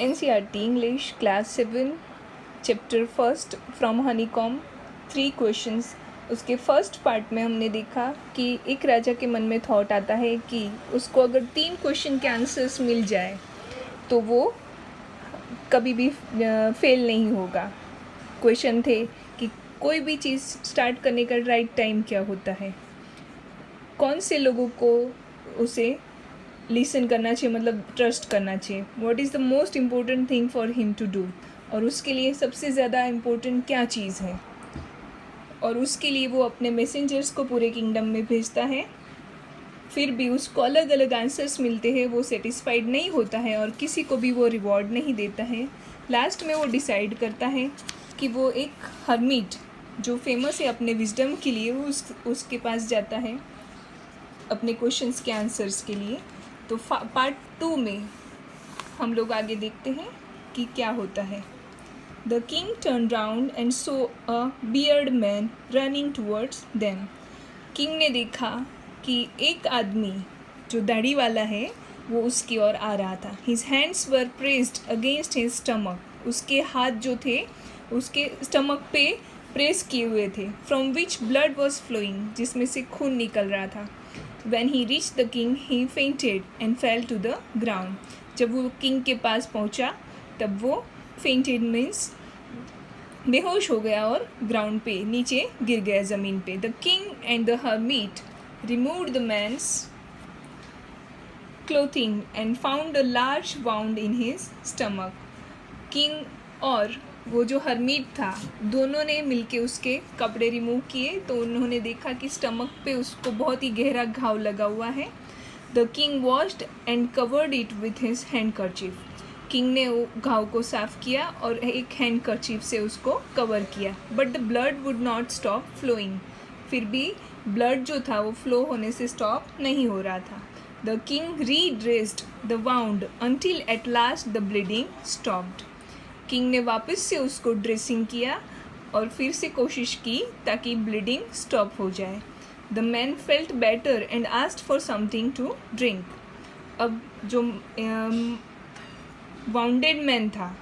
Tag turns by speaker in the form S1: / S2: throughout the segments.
S1: NCERT English Class 7 Chapter First From Honeycomb 3 Questions। उसके first part में हमने देखा कि एक राजा के मन में थॉट आता है कि उसको अगर 3 क्वेश्चन के आंसर्स मिल जाए तो वो कभी भी फेल नहीं होगा। क्वेश्चन थे कि कोई भी चीज़ स्टार्ट करने का राइट टाइम क्या होता है, कौन से लोगों को उसे लिसन करना चाहिए, मतलब ट्रस्ट करना चाहिए, what is the most important thing for him to do, और उसके लिए सबसे ज़्यादा इम्पोर्टेंट क्या चीज़ है, और उसके लिए वो अपने मैसेंजर्स को पूरे किंगडम में भेजता है। फिर भी उसको अलग अलग आंसर्स मिलते हैं, वो सेटिस्फाइड नहीं होता है और किसी को भी वो रिवॉर्ड नहीं देता है। लास्ट में वो डिसाइड करता है कि वो एक हर्मिट जो फेमस है अपने विजडम के लिए, वो उसके पास जाता है अपने क्वेश्चंस के आंसर्स के लिए। तो पार्ट 2 में हम लोग आगे देखते हैं कि क्या होता है। The king turn round and so a beard man running towards them. King ने देखा कि एक आदमी जो दाढ़ी वाला है वो उसकी ओर आ रहा था। His hands were pressed against his stomach. उसके हाथ जो थे उसके स्टमक पे प्रेस किए हुए थे। From which blood was flowing, जिसमें से खून निकल रहा था। When he reached the king, he fainted and fell to the ground. जब वो किंग के पास पहुंचा तब वो fainted means बेहोश हो गया और ग्राउंड पे नीचे गिर गया ज़मीन पे। The king and the hermit removed the man's clothing and found a large wound in his stomach. King और वो जो हरमीट था दोनों ने मिलके उसके कपड़े रिमूव किए तो उन्होंने देखा कि स्टमक पे उसको बहुत ही गहरा घाव लगा हुआ है। The king washed and covered it with his handkerchief. King ने वो घाव को साफ़ किया और एक हैंडकरचीफ से उसको कवर किया। But the blood would not stop flowing. फिर भी ब्लड जो था वो फ्लो होने से स्टॉप नहीं हो रहा था। The king redressed the wound until at last the bleeding stopped. King ने वापस से उसको ड्रेसिंग किया और फिर से कोशिश की ताकि ब्लीडिंग स्टॉप हो जाए। The man felt better and asked for something to drink. अब जो वाउंडेड मैन था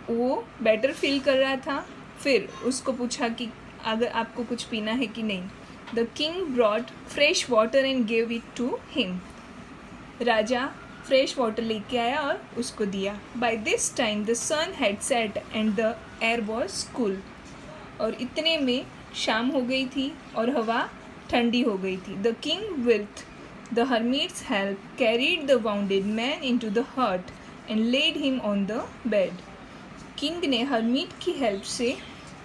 S1: वो बेटर फील कर रहा था, फिर उसको पूछा कि अगर आपको कुछ पीना है कि नहीं। The king brought fresh water and gave it to him. राजा फ्रेश वाटर लेके आया और उसको दिया। By this time the sun had set and the air was cool. और इतने में शाम हो गई थी और हवा ठंडी हो गई थी। The king with the hermit's help carried the wounded man into the hut and laid him on the bed. King ने हर्मिट की हेल्प से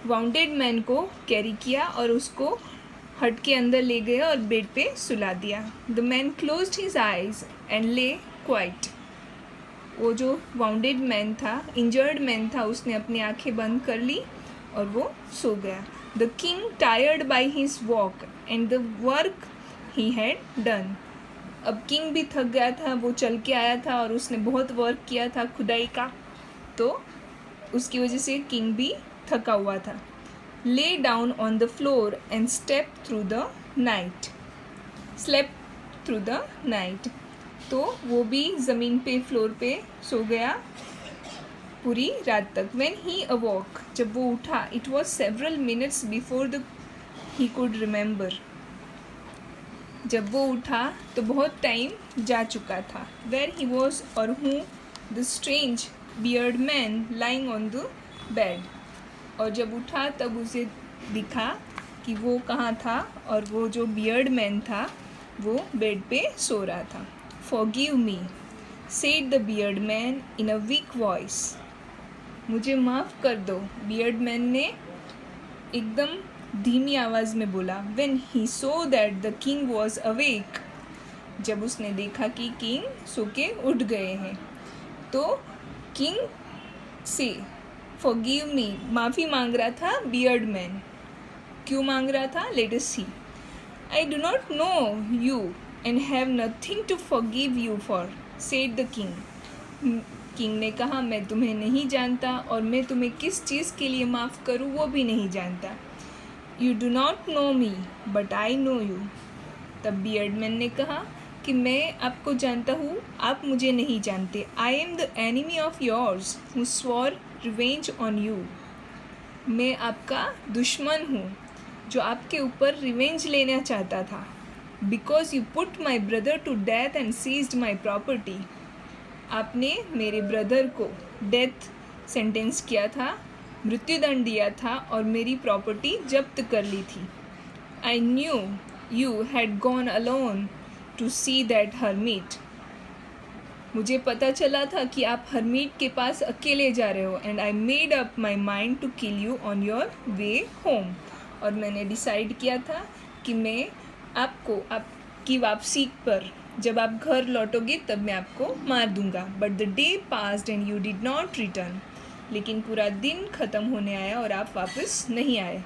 S1: वाउंडेड मैन को कैरी किया और उसको हट के अंदर ले गए और बेड पे सुला दिया। The man closed his eyes and ले क्वाइट। वो जो वाउंडेड मैन था, इंजर्ड मैन था, उसने अपनी आंखें बंद कर ली और वो सो गया। The king tired by his walk and the work he had done. अब किंग भी थक गया था, वो चल के आया था और उसने बहुत वर्क किया था खुदाई का, तो उसकी वजह से किंग भी थका हुआ था। Lay down on the floor and step through the night. Slept through the night, तो वो भी ज़मीन पे फ्लोर पे सो गया पूरी रात तक। व्हेन ही अवॉक, जब वो उठा, it was several minutes before the he could remember. जब वो उठा तो बहुत टाइम जा चुका था। वेर ही वॉज और हूँ the strange beard man lying on the bed. और जब उठा तब उसे दिखा कि वो कहाँ था और वो जो बियर्ड मैन था वो बेड पे सो रहा था। Forgive me, said the beard man in a weak voice. मुझे माफ़ कर दो, बियर्ड मैन ने एकदम धीमी आवाज़ में बोला। When he saw that the king was awake, जब उसने देखा कि किंग सो के उठ गए हैं, तो किंग से Forgive me माफ़ी मांग रहा था बियर्ड मैन। क्यों मांग रहा था? Let us see. I do not know you and have nothing to forgive you for, said the king. King ने कहा, मैं तुम्हें नहीं जानता और मैं तुम्हें किस चीज़ के लिए माफ़ करूं वो भी नहीं जानता। You do not know me, but I know you. तब बियर्ड मैन ने कहा कि मैं आपको जानता हूँ, आप मुझे नहीं जानते. I am the enemy of yours who swore revenge on you. मैं आपका दुश्मन हूँ जो आपके ऊपर रिवेंज लेना चाहता था. Because you put my brother to death and seized my property. आपने मेरे ब्रदर को डेथ सेंटेंस किया था, मृत्युदंड दिया था और मेरी प्रॉपर्टी जब्त कर ली थी. I knew you had gone alone to see that hermit. मुझे पता चला था कि आप हरमीट के पास अकेले जा रहे हो. And I made up my mind to kill you on your way home. और मैंने डिसाइड किया था कि मैं आपको आपकी वापसी पर, जब आप घर लौटोगे तब मैं आपको मार दूंगा. But the day passed and you did not return. लेकिन पूरा दिन ख़त्म होने आया और आप वापस नहीं आए.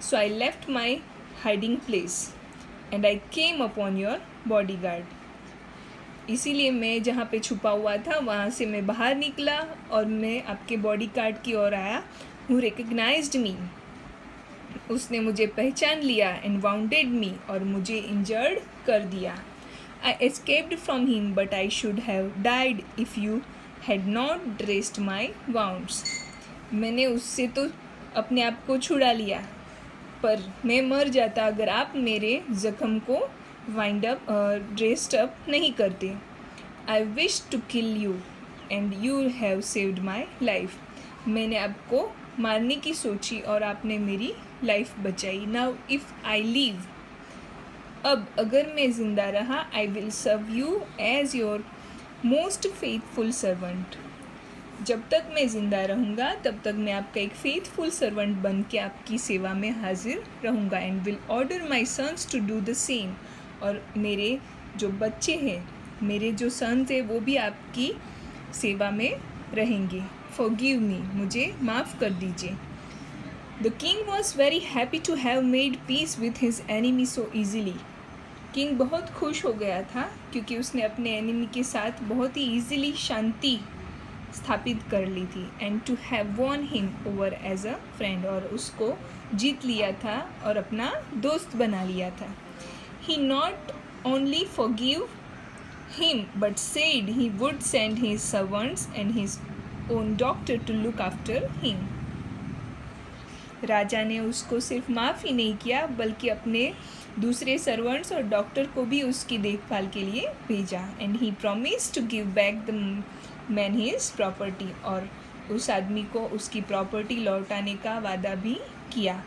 S1: So I left my hiding place and I came upon your bodyguard. इसीलिए मैं जहाँ पे छुपा हुआ था वहाँ से मैं बाहर निकला और मैं आपके बॉडी गार्ड की ओर आया. Who recognised me. उसने मुझे पहचान लिया. And wounded me. और मुझे इंजर्ड कर दिया. I escaped from him but I should have died if you had not dressed my wounds. मैंने उससे तो अपने आप को छुड़ा लिया, पर मैं मर जाता अगर आप मेरे ज़ख्म को वाइंड अप ड्रेस्ड अप नहीं करते. I wish to kill you and you have saved my life. मैंने आपको मारने की सोची और आपने मेरी लाइफ बचाई. Now if I live. अब अगर मैं ज़िंदा रहा, I will serve you as your most faithful servant. जब तक मैं ज़िंदा रहूँगा तब तक मैं आपका एक फेथफुल सर्वेंट बन के आपकी सेवा में हाजिर रहूँगा. And will order my sons to do the same. और मेरे जो बच्चे हैं, मेरे जो सन्स हैं, वो भी आपकी सेवा में रहेंगे. Forgive me. मुझे माफ़ कर दीजिए. The king was very happy to have made peace with his enemy so easily. King बहुत खुश हो गया था क्योंकि उसने अपने एनिमी के साथ बहुत ही ईजीली शांति स्थापित कर ली थी. And to have won him over as a friend. और उसको जीत लिया था और अपना दोस्त बना लिया था. He not only forgave him but said he would send his servants and his own doctor to look after him. राजा ने उसको सिर्फ माफ़ ही नहीं किया बल्कि अपने दूसरे सर्वेंट्स और डॉक्टर को भी उसकी देखभाल के लिए भेजा. And he promised to give back the man his property. और उस आदमी को उसकी प्रॉपर्टी लौटाने का वादा भी किया.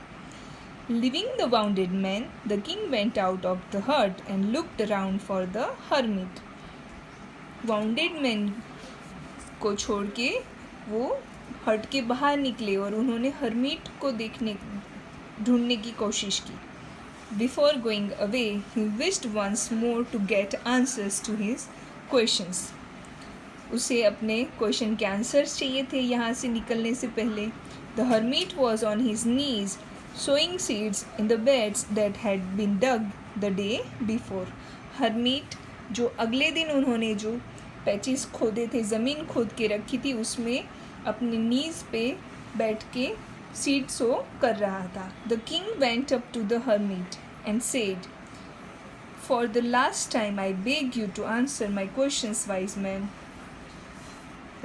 S1: Leaving the wounded man, the king went out of the hut and looked around for the hermit. Wounded man को छोड़ के वो हट के बाहर निकले और उन्होंने हर्मिट को ढूंढने की कोशिश की. Before going away, he wished once more to get answers to his questions. उसे अपने क्वेश्चन के आंसर्स चाहिए थे यहाँ से निकलने से पहले. The hermit was on his knees sowing seeds in the beds that had been dug the day before. Hermite जो अगले दिन उन्होंने जो पैचेस खोदे थे, ज़मीन खोद के रखी थी, उसमें अपनी नीज़ पे बैठ के सीड सो कर रहा था. The king went up to the hermit and said, for the last time I beg you to answer my questions wise man.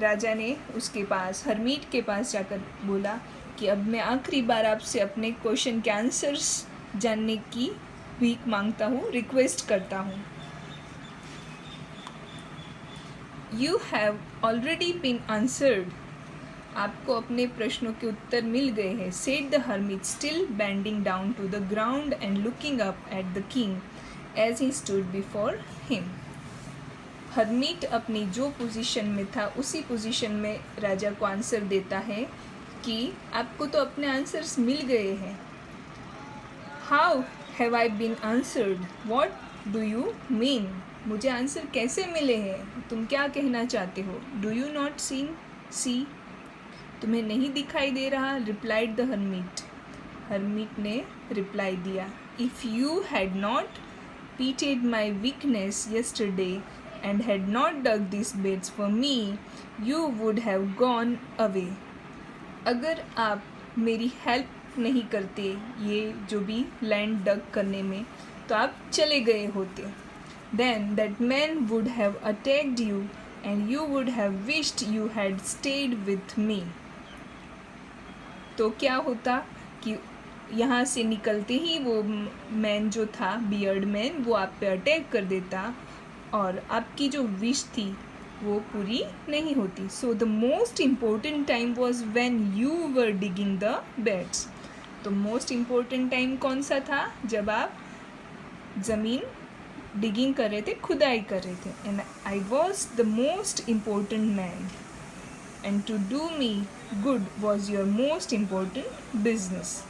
S1: राजा ने उसके पास, हर्मीट के पास जाकर बोला कि अब मैं आखिरी बार आपसे अपने क्वेश्चन के आंसर्स जानने की भीख मांगता हूँ, रिक्वेस्ट करता हूँ. You have already been answered. आपको अपने प्रश्नों के उत्तर मिल गए हैं. Said the hermit still bending down to the ground and looking up at the king as he stood before him. Hermit अपनी जो पोजीशन में था उसी पोजीशन में राजा को आंसर देता है कि आपको तो अपने आंसर्स मिल गए हैं. How have I been answered? What do you mean? मुझे आंसर कैसे मिले हैं? तुम क्या कहना चाहते हो? Do you not see? तुम्हें नहीं दिखाई दे रहा? Replied the hermit. हर्मिट ने रिप्लाई दिया, if you had not pitied my weakness yesterday and had not dug these beds for me, you would have gone away. अगर आप मेरी हेल्प नहीं करते ये जो भी लैंड डग करने में, तो आप चले गए होते. then that man would have attacked you and you would have wished you had stayed with me. तो क्या होता कि यहाँ से निकलते ही वो मैन जो था, बियर्ड मैन, वो आप पे अटैक कर देता और आपकी जो विश थी वो पूरी नहीं होती. So the most important time was when you were digging the beds. तो मोस्ट इम्पोर्टेंट टाइम कौन सा था? जब आप ज़मीन डिगिंग कर रहे थे, खुदाई कर रहे थे. And I was the most important man and to do me good was your most important business.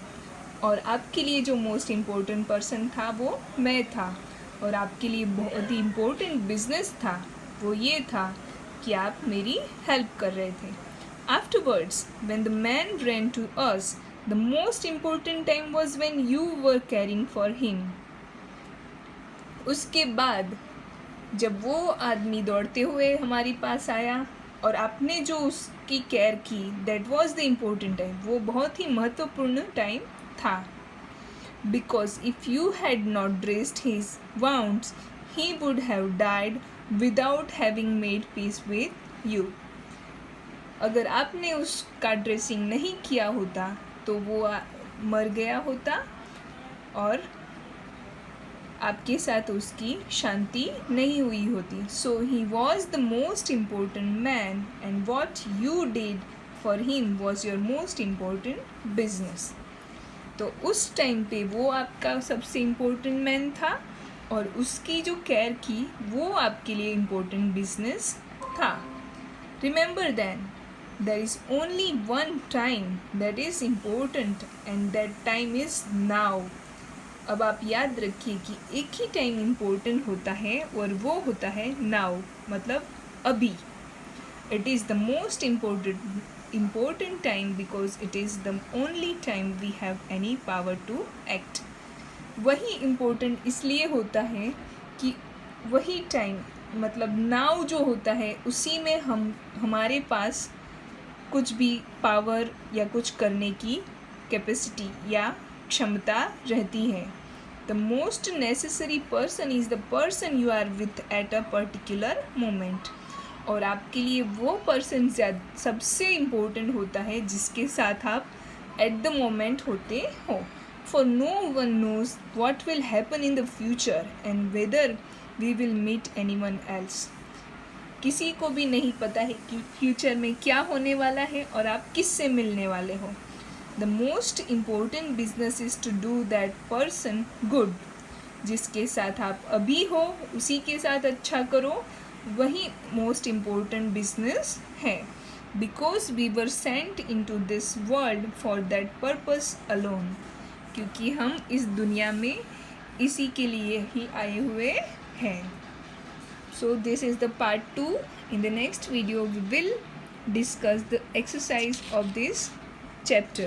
S1: और आपके लिए जो मोस्ट इम्पोर्टेंट पर्सन था वो मैं था, और आपके लिए बहुत ही इम्पोर्टेंट बिजनेस था वो ये था कि आप मेरी हेल्प कर रहे थे. Afterwards when the man ran to us, the most important time was when you were caring for him. उसके बाद जब वो आदमी दौड़ते हुए हमारे पास आया और आपने जो उसकी केयर की, that was the important time. वो बहुत ही महत्वपूर्ण टाइम था. Because if you had not dressed his wounds he would have died without having made peace with you. अगर आपने उसका ड्रेसिंग नहीं किया होता तो वो मर गया होता और आपके साथ उसकी शांति नहीं हुई होती. So he was the most important man and what you did for him was your most important business. तो उस टाइम पे वो आपका सबसे इम्पोर्टेंट मैन था और उसकी जो केयर की वो आपके लिए इम्पोर्टेंट बिजनेस था. Remember then there is only one time that is important and that time is now. अब आप याद रखिए कि एक ही टाइम इम्पोर्टेंट होता है और वो होता है now, मतलब अभी. It is the most important time because it is the only time we have any power to act. वही इम्पोर्टेंट इसलिए होता है कि वही टाइम मतलब now जो होता है उसी में हमारे पास कुछ भी पावर या कुछ करने की कैपेसिटी या क्षमता रहती है. The most necessary person is the person you are with at a particular moment. और आपके लिए वो पर्सन सबसे इम्पोर्टेंट होता है जिसके साथ आप एट द मोमेंट होते हो. For no one knows what will happen in the future and whether we will meet any one else. किसी को भी नहीं पता है कि फ्यूचर में क्या होने वाला है और आप किससे मिलने वाले हो. The most important business is to do that person good. जिसके साथ आप अभी हो उसी के साथ अच्छा करो, वही मोस्ट इम्पोर्टेंट बिजनेस है. Because we were sent into this world for that purpose alone. क्योंकि हम इस दुनिया में इसी के लिए ही आए हुए हैं. So this is the part 2. In the next video we will discuss the exercise of this chapter.